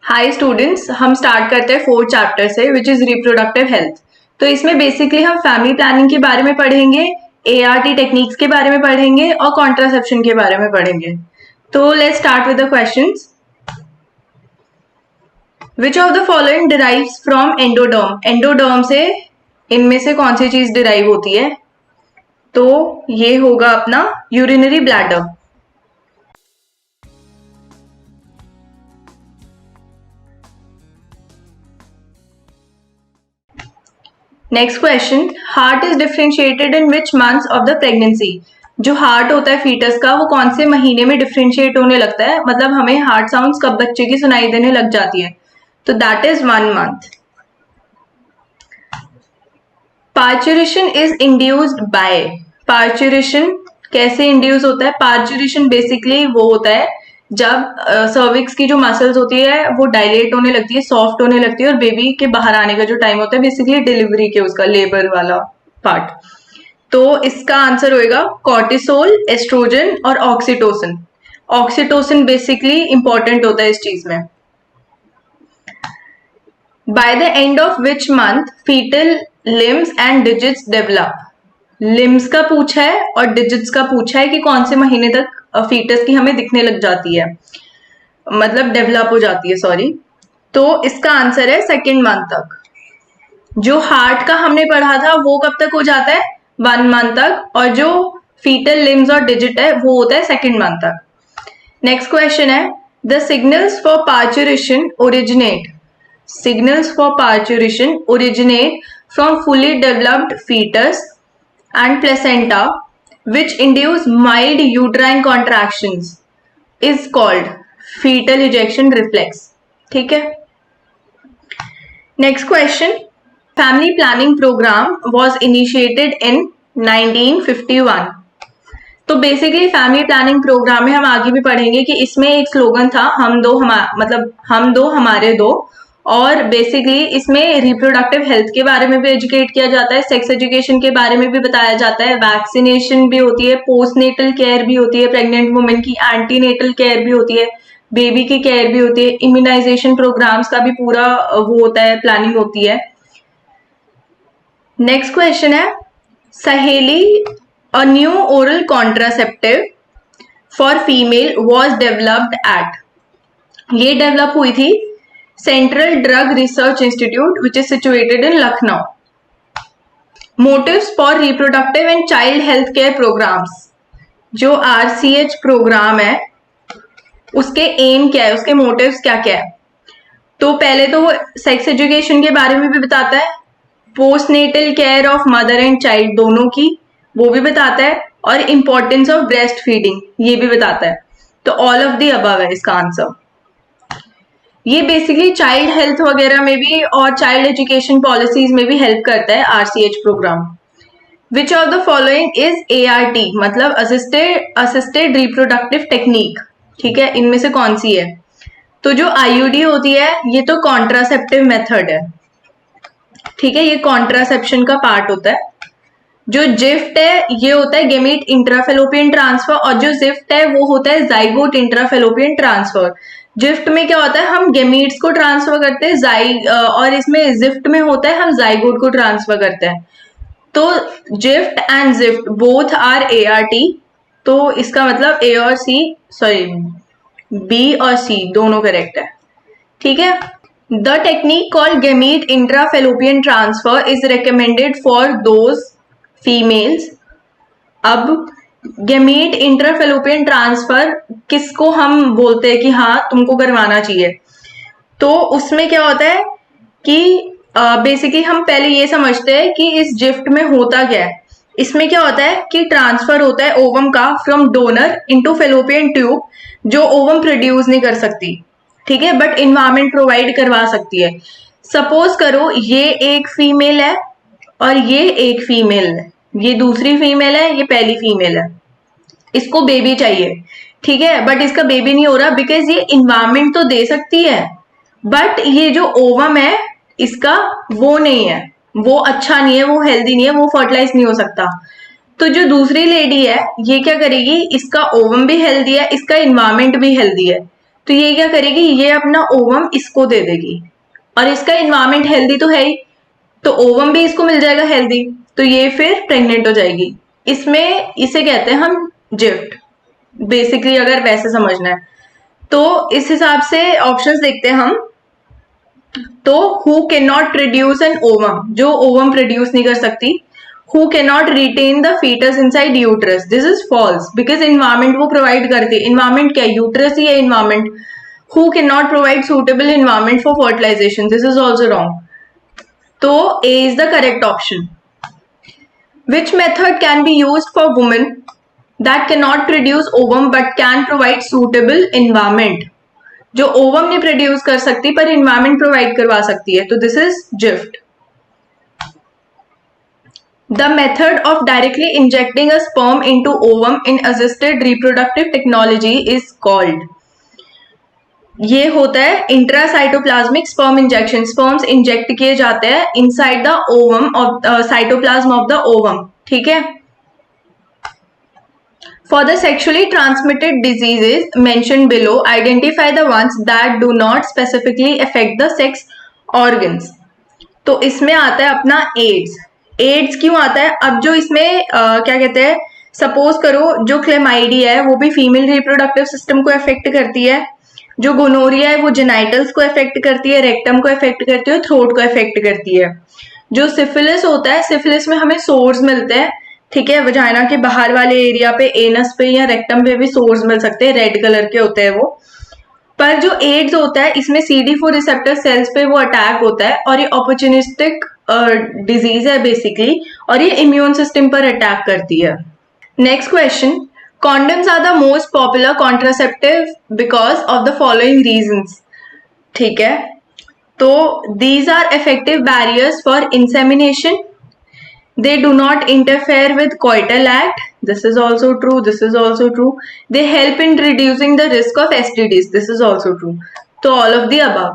Hi students, हम start करते हैं फोर्थ चैप्टर से विच इज रिप्रोडक्टिव हेल्थ। तो इसमें बेसिकली हम फैमिली प्लानिंग के बारे में पढ़ेंगे, एआरटी टेक्निक्स के बारे में पढ़ेंगे और कॉन्ट्रासेप्शन के बारे में पढ़ेंगे। तो let's start with the questions. Which of the following derives from endoderm? Endoderm से इनमें से कौन सी चीज डिराइव होती है? तो ये होगा अपना urinary bladder. Next question, heart is differentiated in which months of the pregnancy? जो हार्ट होता है फीटस का, वो कौन से महीने में डिफरेंशिएट होने लगता है, मतलब हमें हार्ट साउंड्स कब बच्चे की सुनाई देने लग जाती है? तो that is 1 month। Parturition is induced by. Parturition कैसे इंड्यूस होता है? पार्चुरेशन बेसिकली वो होता है जब सर्विक्स की जो मसल्स होती है वो डायलेट होने लगती है, सॉफ्ट होने लगती है, और बेबी के बाहर आने का जो टाइम होता है बेसिकली डिलीवरी के उसका लेबर वाला पार्ट। तो इसका आंसर होएगा कॉर्टिसोल, एस्ट्रोजन और ऑक्सीटोसिन। ऑक्सीटोसिन बेसिकली इंपॉर्टेंट होता है इस चीज में। By the end of which month foetal limbs and digits develop? Limbs का पूछा है और डिजिट्स का पूछा है कि कौन से महीने तक फीटस की हमें दिखने लग जाती है, मतलब डेवलप हो जाती है, सॉरी। तो इसका आंसर है 2nd month तक। जो हार्ट का हमने पढ़ा था वो कब तक हो जाता है? 1 month तक, और जो फीटल लिम्स और डिजिट है वो होता है 2nd month तक। नेक्स्ट क्वेश्चन है, the signals for parturition originate. Signals for parturition originate from fully developed foetus and placenta which induce mild uterine contractions is called fetal ejection reflex। ठीक है। Next question, family planning programme was initiated in 1951। तो basically family planning programme में हम आगे भी पढ़ेंगे कि इसमें एक स्लोगन था, हम दो हमारे दो, और बेसिकली इसमें रिप्रोडक्टिव हेल्थ के बारे में भी एजुकेट किया जाता है, सेक्स एजुकेशन के बारे में भी बताया जाता है, वैक्सीनेशन भी होती है, पोस्टनेटल केयर भी होती है, प्रेग्नेंट वुमेन की एंटीनेटल केयर भी होती है, बेबी की केयर भी होती है, इम्यूनाइजेशन प्रोग्राम्स का भी पूरा वो होता है, प्लानिंग होती है। नेक्स्ट क्वेश्चन है, Saheli a new oral contraceptive for female was developed at. ये डेवलप हुई थी central drug research institute which is situated in Lucknow. Motives for reproductive and child health care programmes, जो RCH प्रोग्राम है उसके M क्या है, उसके मोटिव्स क्या क्या है? तो पहले तो वो सेक्स एजुकेशन के बारे में भी बताता है, postnatal care of mother and child दोनों की वो भी बताता है, और इंपॉर्टेंस ऑफ ब्रेस्ट फीडिंग ये भी बताता है। तो ऑल ऑफ द अबव है इसका आंसर। ये बेसिकली चाइल्ड हेल्थ वगैरह में भी और चाइल्ड एजुकेशन पॉलिसीज में भी हेल्प करता है RCH programme. Which of the following is ART, मतलब असिस्टेड रिप्रोडक्टिव टेक्निक। ठीक है, इनमें से कौन सी है? तो जो IUD होती है ये तो कॉन्ट्रासेप्टिव मेथड है। ठीक है, ये कॉन्ट्रासेप्शन का पार्ट होता है। जो जिफ्ट है ये होता है गेमीट इंट्राफेलोपियन ट्रांसफर, और जो जिफ्ट है वो होता है जाइगोट इंट्राफेलोपियन ट्रांसफर। जिफ्ट में क्या होता है, हम गेमीट्स को ट्रांसफर करते हैं, और इसमें जिफ्ट में होता है हम जाइगोट को ट्रांसफर करते हैं। तो GIFT and GIFT both are ART। तो इसका मतलब A और C, सॉरी B और C दोनों करेक्ट है। ठीक है। The technique called gamete intrafallopian transfer is recommended for those females. अब गेमीट इंट्राफेलोपियन ट्रांसफर किसको हम बोलते हैं कि हाँ तुमको करवाना चाहिए? तो उसमें क्या होता है कि बेसिकली हम पहले ये समझते हैं कि इस जिफ्ट में होता क्या है। इसमें क्या होता है कि ट्रांसफर होता है ओवम का from donor into fallopian tube, जो ओवम प्रोड्यूस नहीं कर सकती, ठीक है, बट इन्वायरमेंट प्रोवाइड करवा सकती है। सपोज करो ये एक फीमेल है और ये एक फीमेल है, ये दूसरी फीमेल है, ये पहली फीमेल है, इसको बेबी चाहिए, ठीक है, बट इसका बेबी नहीं हो रहा बिकॉज ये इन्वायरमेंट तो दे सकती है, बट ये जो ओवम है इसका वो नहीं है, वो अच्छा नहीं है, वो हेल्दी नहीं है, वो फर्टिलाइज नहीं हो सकता। तो जो दूसरी लेडी है ये क्या करेगी, इसका ओवम भी हेल्दी है, इसका इन्वायरमेंट भी हेल्दी है, तो ये क्या करेगी, ये अपना ओवम इसको दे देगी, और इसका इन्वायरमेंट हेल्दी तो है ही, तो ओवम भी इसको मिल जाएगा हेल्दी, तो ये फिर प्रेग्नेंट हो जाएगी। इसमें इसे कहते हैं हम जिफ्ट, बेसिकली अगर वैसे समझना है तो। इस हिसाब से ऑप्शंस देखते हैं हम। तो who can not produce an ovum, जो ओवम प्रोड्यूस नहीं कर सकती। Who can not retain the foetus inside uterus, this is false, because environment वो प्रोवाइड करती है। इन्वायरमेंट क्या है, यूट्रस ही है environment. Who can not provide suitable environment for fertilisation, this is also wrong. तो A is the correct option. Which method can be used for women that cannot produce ovum but can provide suitable environment, जो ovum नहीं produce कर सकती पर environment provide करवा सकती है, तो this is gift. The method of directly injecting a sperm into ovum in assisted reproductive technology is called, ये होता है intracytoplasmic sperm injection. Sperms inject किए जाते हैं inside the ovum of cytoplasm of the ovum, ठीक है। For the sexually transmitted diseases mentioned below, identify the ones that do not specifically affect the sex organs. तो इसमें आता है अपना एड्स। एड्स क्यों आता है, अब जो इसमें क्या कहते हैं, सपोज करो जो क्लेमाइडिया है वो भी फीमेल रिप्रोडक्टिव सिस्टम को अफेक्ट करती है, जो गोनोरिया है वो जेनाइटल्स को अफेक्ट करती है, रेक्टम को अफेक्ट करती है, थ्रोट को अफेक्ट करती है। जो सिफिलिस होता है, सिफिलिस में हमें सोर्स मिलते हैं, ठीक है, वजाइना के बाहर वाले एरिया पे, एनस पे या रेक्टम पे भी सोर्स मिल सकते हैं, रेड कलर के होते हैं वो। पर जो एड्स होता है इसमें CD4 रिसेप्टर सेल्स पे वो अटैक होता है, और ये अपॉर्चुनिस्टिक डिजीज है बेसिकली, और ये इम्यून सिस्टम पर अटैक करती है। Next question, condoms are the most popular contraceptive because of the following reasons, ठीक है। तो these are effective barriers for insemination, they do not interfere with coital act, this is also true, this is also true, they help in reducing the risk of STDs, this is also true, तो all of the above।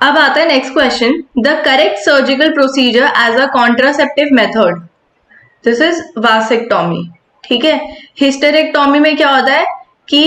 अब आता है next question, the correct surgical procedure as a contraceptive method, this is vasectomy, ठीक है। Hysterectomy में क्या होता है कि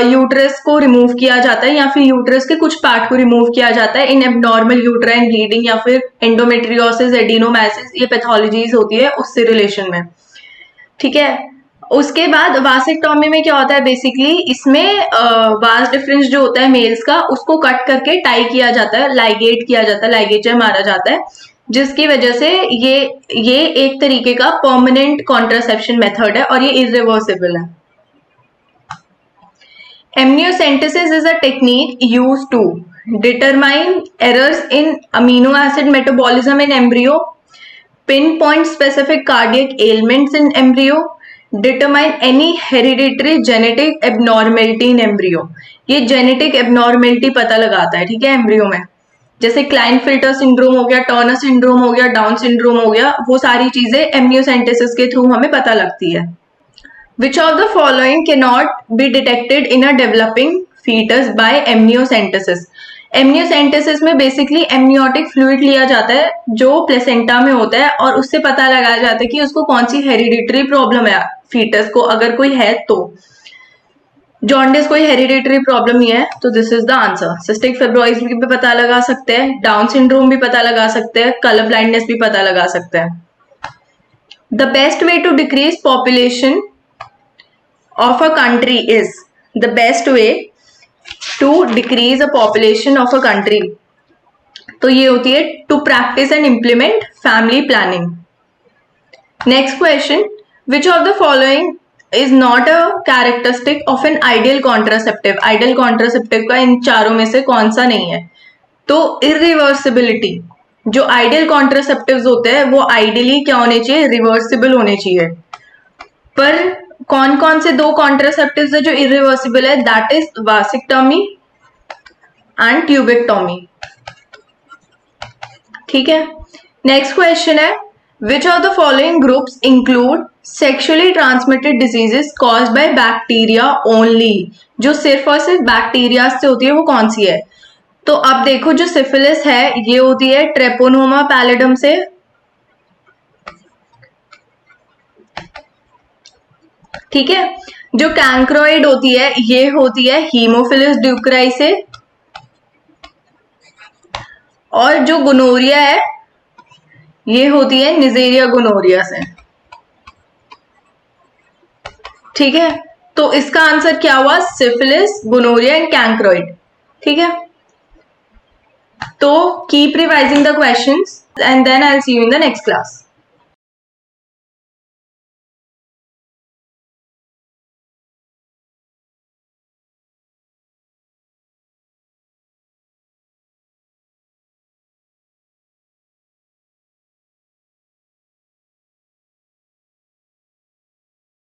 यूट्रस को रिमूव किया जाता है, या फिर यूट्रस के कुछ पार्ट को रिमूव किया जाता है इन एबनॉर्मल यूट्राइन ब्लीडिंग, या फिर एंडोमेट्रियोसिस, एडिनोमाइसिस, ये पैथोलॉजीज होती है उससे रिलेशन में, ठीक है। उसके बाद वासेक्टोमी में क्या होता है, बेसिकली इसमें वास डिफरेंस जो होता है मेल्स का उसको कट करके टाई किया जाता है, लाइगेट किया जाता है, लाइगेचर मारा जाता है, जिसकी वजह से ये एक तरीके का परमानेंट कॉन्ट्रासेप्शन मेथड है और ये इरिवर्सिबल है। Amniocentesis is a technique used to determine errors in amino acid metabolism in embryo, pinpoint specific cardiac ailments in embryo, determine any hereditary genetic abnormality in embryo। ये genetic abnormality पता लगाता है, ठीक है, एम्ब्रियो में, जैसे क्लाइनफिल्टर syndrome हो गया, टर्नर सिंड्रोम हो गया, डाउन सिंड्रोम हो गया, वो सारी चीजें एमनियोसेंटेसिस के थ्रू हमें पता लगती है। Which of the following cannot be detected in a developing fetus by amniocentesis? Amniocentesis में बेसिकली एमनियोटिक फ्लूइड लिया जाता है जो प्लेसेंटा में होता है, और उससे पता लगाया जाता है कि उसको कौन सी हेरिडिटरी प्रॉब्लम है फीटस को, अगर कोई है तो। जॉन्डिस कोई हेरिडिटरी प्रॉब्लम नहीं है, तो this is the answer. Cystic fibrosis भी पता लगा सकते हैं, डाउन सिंड्रोम भी पता लगा सकते हैं, कलर ब्लाइंडनेस भी पता लगा सकते हैं। The best way to decrease population of a country is, the best way to decrease a population of a country, तो ये होती है to practice and implement family planning। Next question, which of the following is not a characteristic of an ideal contraceptive? Ideal contraceptive का इन चारों में से कौन सा नहीं है? तो irreversibility, जो ideal contraceptives होते हैं वो ideally क्या होने चाहिए, reversible होने चाहिए। पर कौन कौन से दो कॉन्ट्रासेप्टिव्स है जो इरिवर्सिबल है, that is vasectomy and tubectomy, ठीक है। नेक्स्ट क्वेश्चन है, विच of the following groups include sexually transmitted diseases caused by bacteria only, जो सिर्फ और सिर्फ बैक्टीरिया से होती है वो कौन सी है। तो अब देखो जो सिफिलिस है ये होती है ट्रेपोनोमा पैलिडम से, ठीक है। जो कैंक्रोइड होती है ये होती है हीमोफिलस ड्यूक्राई से, और जो गोनोरिया है ये होती है निजेरिया गोनोरिया से। ठीक है, तो इसका आंसर क्या हुआ? Syphilis, gonorrhoea and chancroid. ठीक है, तो keep revising the questions and then I will see you in the next class.